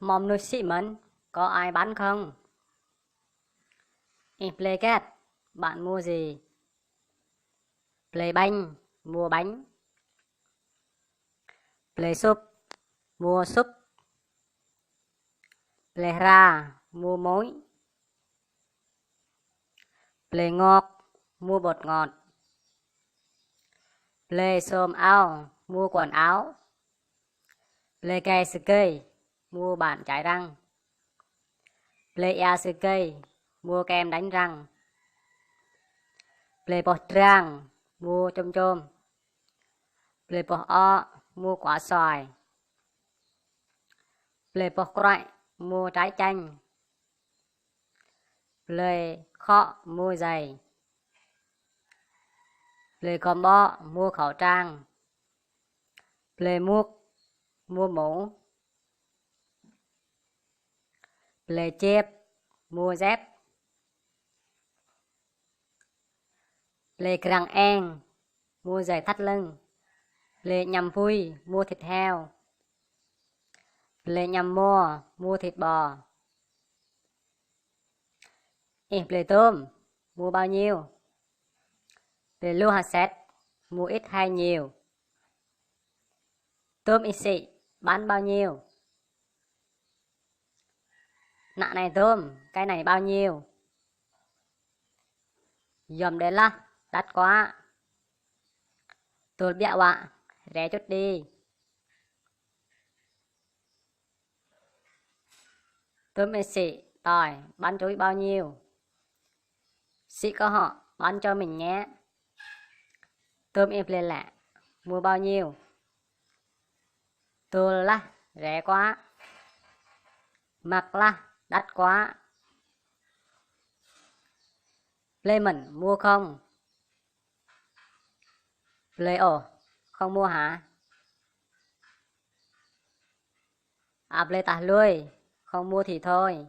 Mom nuôi xị mấn, có ai bán không? Implicat, bạn mua gì? Play banh, mua bánh. Play súp, mua súp. Play ra, mua muối. Play ngọt, mua bột ngọt. Play xôm ao, mua quần áo. Play cây sư cây, mua bàn chải răng. Play ea sư cây, mua kem đánh răng. Play bột trang, mua chôm chôm. Play bột o, mua quả xoài. Play bột quậy, mua trái chanh. Play kho, mua giày. Play combo, mua khẩu trang. Play múc, mua mũ. Play chép, mua dép. Play krang en, mua giày thắt lưng. Play nhằm vui, mua thịt heo. Play nhằm mua thịt bò. Play tôm, mua bao nhiêu? Play lưu hạt xét, mua ít hay nhiều? Tôm ít xị, bán bao nhiêu? Nạ này tôm, cái này bao nhiêu? Dòm đến là, đắt quá. Tôi bẹo ạ, rẻ chút đi. Tôm ít xị, tỏi, bán chuối bao nhiêu? Xị có họ, bán cho mình nhé. Tôm im lên lạ, mua bao nhiêu? Tôi là, rẻ quá. Mặc là, đắt quá. Play mình mua không? Play ồ, không mua hả? Play tả lươi, không mua thì thôi.